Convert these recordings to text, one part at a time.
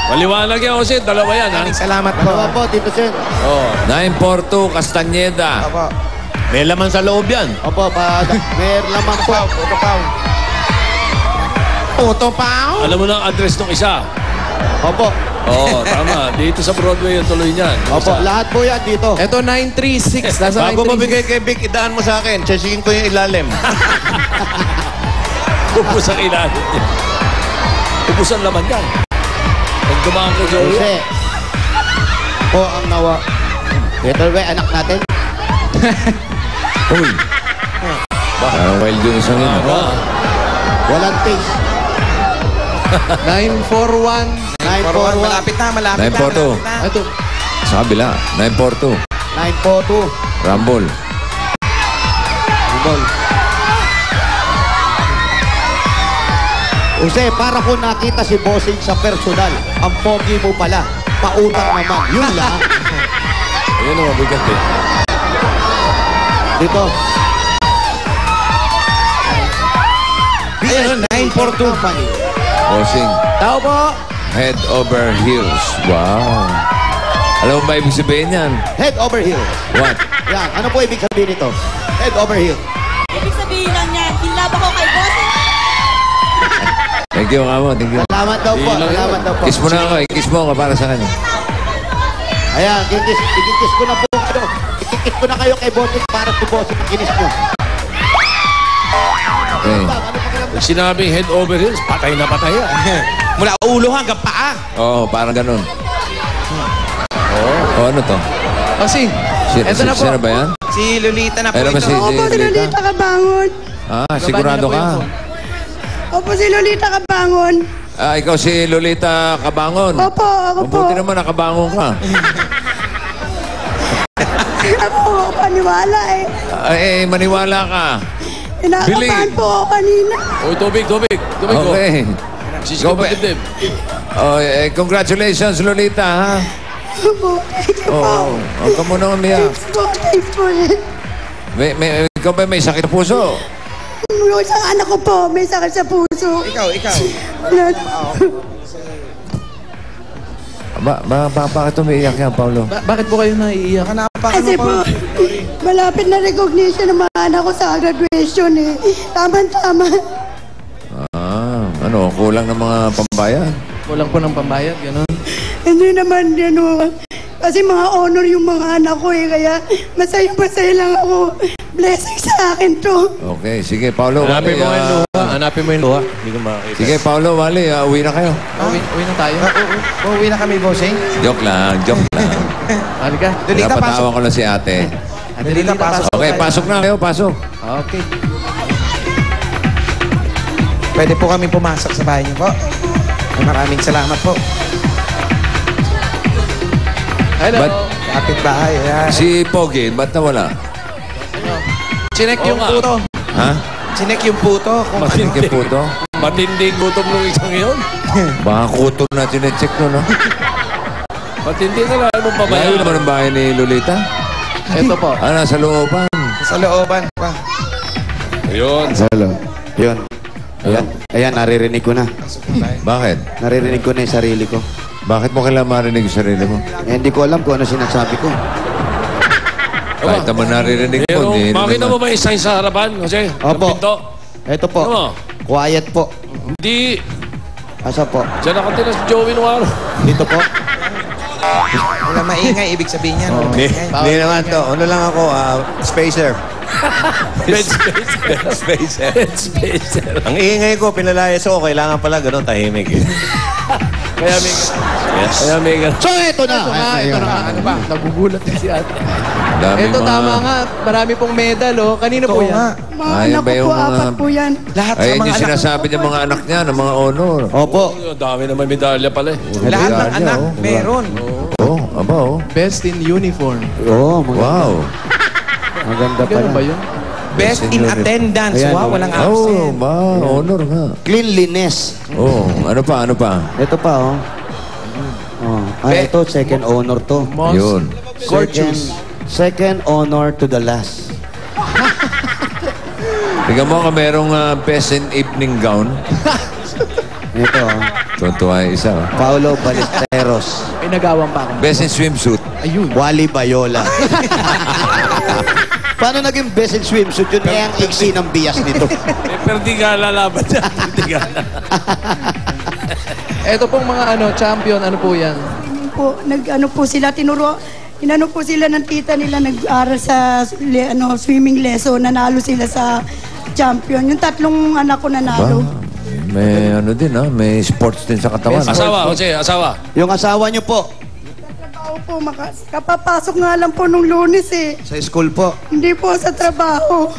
Maliwanag yan, Jose. Dalawa yan, ha? Salamat po. Dalawa po, Tito Sen. Oh. 942 Castañeda. Opo. May laman sa loob yan. Opo, may laman po. Utopaw. Utopaw? Alam mo na ang address ng isa. Opo. Oo, tama. Dito sa Broadway yung tuloy niyan. Opo, lahat po yan dito. Ito 936. Nasa Bago 936. mabigay kay Vic, idaan mo sa akin. Checking ko yung ilalim. Ubus ang ilalim niya. Ubus ang laman yan. Pag dumaan ko, Joey. Jose. Po ang nawa. Ito ba, anak natin? Uy. Parang wild yung isang yun. Walang taste. 941. 941. Malapit na, malapit 942. na. Ito. Sa kabila. 942. 942. Rumble. Ball. Jose, para ko nakita si Bossing sa personal. Ang pogi mo pala. Pautang naman. Yun lang. Ayun ang mabigat eh. Dito. Ayun, 942. Company. Bossing. Tao po. Head over heels. Wow. Alam mo ba ibig sabihin yan? Head over heel. What? Yan. Ano po ibig sabihin nito? Head over heel. Ibig sabihin lang yan, kinlab ako kay Bossing. Thank you, Kamo. Thank you. Salamat daw po. Salamat daw po. Kiss mo na ako. Kiss mo ako para sa kanya. Ayan, kikis ko na po kayo. Kikis ko na kayo kay Bossing para si Bossing ang kinis nyo. Okay. Pag sinabing head over heels, patay na patay yan. Mula ulo hanggang paa. Oo, parang ganun. Oh, ano to? Kasi, eto na po. Sino ba yan? Si Lolita na po Ayun naman ito. si Lolita. Kabangon. Ah, sigurado ka. Opo, si Lolita Kabangon. Ah, ikaw si Lolita Kabangon. Opo, ako po. Mabuti naman nakabangon ka. Ako, paniwala eh. Maniwala ka. Inakabahan po ako kanina. Uy, tubig. Tubig ko. Okay. Sisikip Go ang back. dibdib. Oh, congratulations, Lolita, ha? Opo, thank you po. Oo. Huwag ka muna umiyak. Thanks po. Ikaw ba may sakit sa puso? Yung isang anak ko po, may sakit sa puso. Ikaw. Bakit umiiyak yan, Paulo? Bakit po kayo naiiyak? Kasi po, malapit na recognition ng mga anak ko sa graduation eh. Tama-tama. Ano, kulang ng mga pambayad? Kulang po ng pambayad, gano'n. Hindi naman gano'n. Kasi mga honor yung mga anak ko eh. Kaya masaya lang ako. Blessing sa akin to. Okay, sige, Paulo, Hanapin Wally. mo yung luha. Hanapin mo yung luha. Hindi ko makakita. Sige, Paulo, Wally, uwi na kayo. Uwi na tayo. Uwi na kami, Bossing. Joke lang. Halika. Lolita, Pinapatawa pasok. ko lang si ate. Lolita, pasok. Okay, pasok na kayo, pasok. Okay. Pwede po kami pumasok sa bahay niyo po. Maraming salamat po. Hello. Kapit bahay. Ayan. Si Pogi, ba't nawala? Chinek yung nga. puto. Ha? Chinek yung puto. Kung Matindi po to. Matinding gutom ng isang yun. Baka kuto na chinecheck no, no? Matindi na lang mo Layo pabayaan. naman ang bahay ni Lolita. ito po. Ah, nasa looban. Sa looban pa. Ayun. Hello. Yun. Ayan, naririnig ko na. Bakit? Naririnig ko na yung sarili ko. Bakit mo kailangan marinig yung sarili mo? Hindi ko alam kung ano sinasabi ko. Kahit naman naririnig mo, Pero hindi makita naman. mo ba yung sign sa harapan, Jose? Opo. Ang pinto? Ito po. Ano? Quiet po. Hindi. Asa po? Diyan nakatira si Joey nung araw. Dito po. Wala maingay, ibig sabihin yan. Wala maingay. Hindi naman to. Ano lang ako, spacer. Bed spacer. Spacer. Bed spacer. Ang iingay ko, pinalayas ako. Kailangan pala ganun, tahimik. Kaya may... Yes. Kaya may... So, ito na. Ito na. Ano ba? Nagugulat din si ate. Daming Ito mga- tama nga. Marami pong medal, oh. Kanino po Mga yan? Ayun anak ba ko yung po, mga- apat po yan. Lahat sa Ayun mga yung anak. sinasabi niya mga anak niya, ng mga honor. Opo. Ang dami naman medalya pala eh. Lahat ng Medalya, anak, oh. meron. Oh, aba oh. Best in uniform. Oo, Wow. maganda pala. Ganun ba yun? Best in attendance. Ayan, Wow, oh. walang Oh, absent. ba, honor nga. Cleanliness. Oh, ano pa? Ito pa, oh. Oh. Ito, second honor to. Most Yun. gorgeous. Second honor to the last. Tingnan mo ka merong best in evening gown. Ito, oh. Tuntua yung isa. Oh. Paulo Ballesteros. May nagawang pa ako. Best in swimsuit. Ayun. Wally Bayola. Paano naging best in swimsuit yun? Eh, ang iksi ng bias nito. Pero di ka lalaban dyan. Di ka. Ito pong mga champion, ano po yan? Po, nag-ano po sila, inano po sila ng tita nila, nag-aral sa swimming lesson, nanalo sila sa champion. Yung tatlong anak ko nanalo. May ano din, ha? May sports din sa katawan. Asawa, Jose, asawa. Yung asawa niyo po, Trabaho po, kapapasok nga lang po nung Lunes eh. sa school po. Hindi po sa trabaho.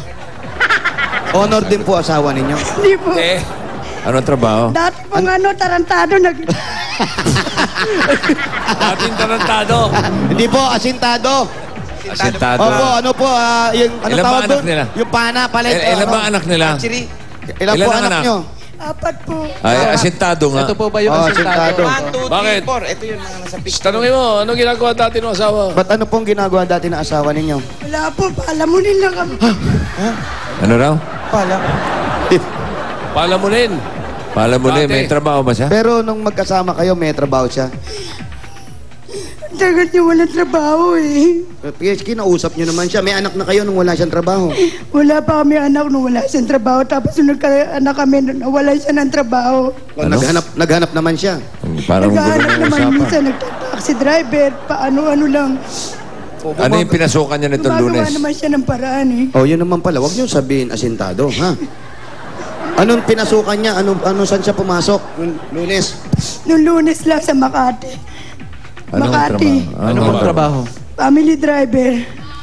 Honor din po asawa ninyo. Hindi po. Eh, Anong trabaho? Dati pong tarantado, dating tarantado. Hindi po, asintado. Asintado. Opo, ano po, yung ano Ilan ba tawag anak doon? nila? Yung pana, palit. Ilan ba anak nila? Ilan po ang anak anak? nyo? 4 po. Ay, asintado nga. Ito po ba yung asintado. asintado? Bakit? Ito yung mga nasa picture. Tanungin mo, ano ginagawa dati ng asawa? Ba't ano pong ginagawa dati ng asawa ninyo? Wala po, palamunin lang kami. Ano raw? Palamunin. Pala mo Dati. may trabaho ba siya? Pero nung magkasama kayo, may trabaho siya. Tagal niya walang trabaho eh. Yes, kinausap nyo naman siya. May anak na kayo nung wala siyang trabaho. Wala pa kami anak nung wala siyang trabaho. Tapos nung nagka-anak kami, wala siya ng trabaho. Ano? Naghanap naman siya. Parang Naghahanap gulo ng naman usapan. minsan, nagta-taxi driver, paano-ano lang. Ano yung pinasukan niya nitong Gumagawa Lunes? naman siya ng paraan eh. Oh, yun naman pala. Huwag nyo sabihin asintado, ha? Anong pinasukan niya? Ano saan siya pumasok? Nung Lunes. Nung Lunes lang sa Makati. Anong Makati. trabaho? Ano pong trabaho? Family driver.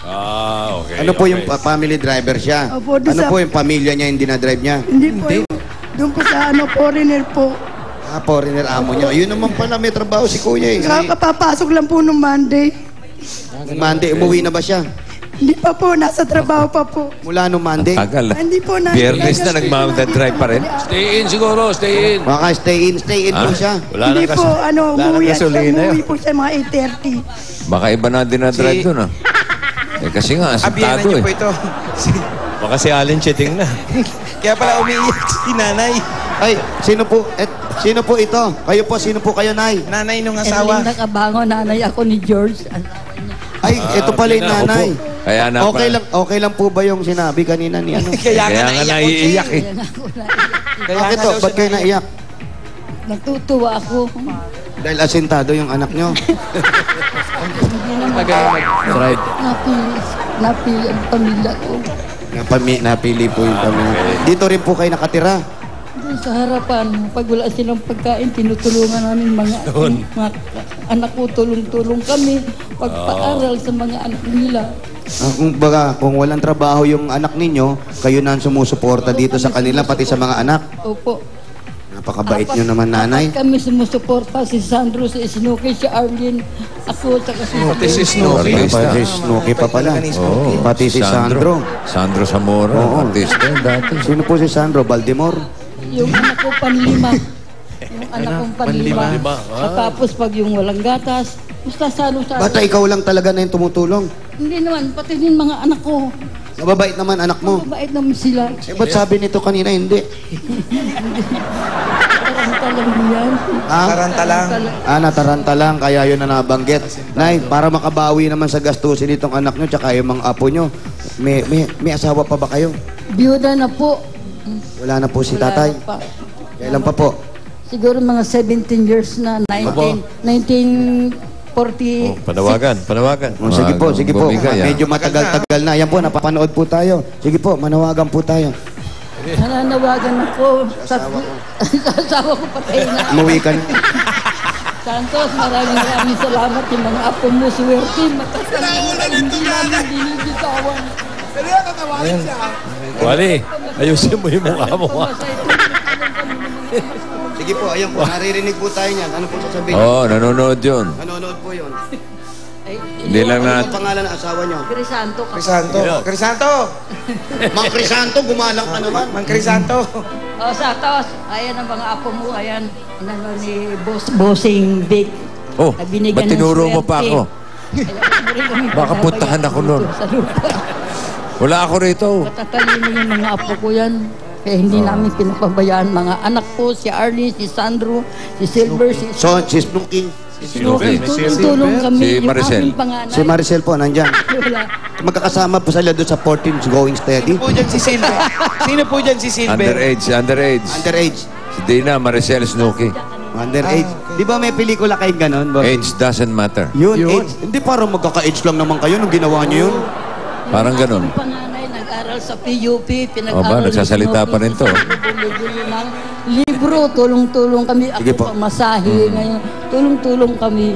Ah, okay. Ano po okay. yung family driver siya? Opo, doon Ano sa- po yung pamilya niya yung dinadrive niya? Hindi po. Doon po sa foreigner po. Ah, foreigner amo niya. Yun naman pala, may trabaho si kuya eh. Kakapapasok lang po nung Monday. Monday, umuwi na ba siya? Hindi pa po, nasa trabaho pa po. Mula nung Monday? Tagal. Hindi po na. Biyernes na nagmamagdadrive pa rin. Stay in siguro, stay in. Baka stay in po siya. Wala Hindi nang po, umuwi gasolina umuwi po siya mga 8:30. Baka iba na din na drive doon, ah. Eh, kasi nga, Abiyanan asintado niyo eh. po ito. Baka si Allen Cheting na. Kaya pala umiiyak si nanay. Ay, sino po ito? Kayo po, sino po kayo, Nay? Nanay nung Evelyn asawa. Nakabango, nanay ako ni George. Ay, ito pala yung nanay. Kaya na Okay lang po ba yung sinabi kanina ni ano? Kaya Kaya nga naiiyak eh. Bakit to? Ba't kayo naiyak? Natutuwa ako. Dahil asintado yung anak nyo. Right. Napili ang pamilya ko. Napili po yung pamilya. Dito rin po kayo nakatira. Doon sa harapan, pag wala silang pagkain, tinutulungan namin mga anak ko, tulong-tulong kami. Pagpaaral sa mga anak nila. Kung walang trabaho yung anak ninyo, kayo na ang sumusuporta dito sa kanila, pati sa mga anak. Opo. Napakabait nyo naman, nanay. Apat kami sumusuporta, si Sandro, si Snooki, si Arlene, ako, at si Pati si Snooki. Artista. Si Snooki pa pala. Oo. Pati si Sandro. Sandro Zamora, Oo. artista yun dati. Sino po si Sandro? Baltimore? Yung anak ko panlima. Yung anak kong panlima. Tapos pag yung walang gatas, basta salo-salo. Bata, ikaw lang talaga na yung tumutulong. Hindi naman, pati din mga anak ko. Mababait naman anak mo. Mabait naman sila. Eh, ba't sabi nito kanina hindi? Taranta lang yan. Ha? Taranta lang. Nataranta lang, kaya yun na nabanggit. Nay, para makabawi naman sa gastusin itong anak nyo, tsaka yung mga apo nyo, may asawa pa ba kayo? Biyuda na po. Wala na po si Wala tatay. na pa. Kailan pa po? Siguro mga 17 years na. 1940. Panawagan. Sige po, sige po. Bumigay, ah. Medyo matagal-tagal na. Yan po, napapanood po tayo. Sige po, manawagan po tayo. Nananawagan ako. Sa asawa ko patay na. Umuwi ka na. Santos, maraming salamat yung mga apo mo. Swerte, matagal hindi namin dinibitawan. Wali, ayusin mo yung mukha mo. Ha? Sige po, ayun po. Naririnig po tayo niyan. Ano po sasabihin? Oo, nanonood yun. Nanonood po yun. Hindi lang Ano na... ang pangalan ng asawa nyo? Crisanto ka. Crisanto. Crisanto. Mang Crisanto, gumalang ka naman. Mang Crisanto. O, Santos, ayan ang mga apo mo. Ayan, ano ni Bossing Vic. Oh, Nabinigyan ba't ng tinuro mo pa swerte. ako? Kaya mo rin kami Baka puntahan ako nun. Sa lupa. Wala ako rito. Matatalino yung mga apo ko yan. Kaya hindi namin pinapabayaan mga anak ko, si Arlie, si Sandro, si Silver, si So, si Snooki, Snooki. Tulong kami. Si Yung Maricel. aming panganay. si Maricel po, nandyan. Wala. Magkakasama po sila doon sa 14 going steady. Po dyan si Silver. Sino po dyan si Silver? Underage. Underage. Si Dina, Maricel, Snooki. Underage. Di ba may pelikula kayong ganon, boss? Age doesn't matter. Yun, age. Hindi parang magkaka-age lang naman kayo nung ginawa niyo yun. Parang ganun. Yung panganay nag-aral sa PUP, pinag-aral. O ba, nagsasalita pa rin to. Bumibili ng libro, tulong-tulong kami. Sige Ako po. pamasahe ngayon. Tulong-tulong kami.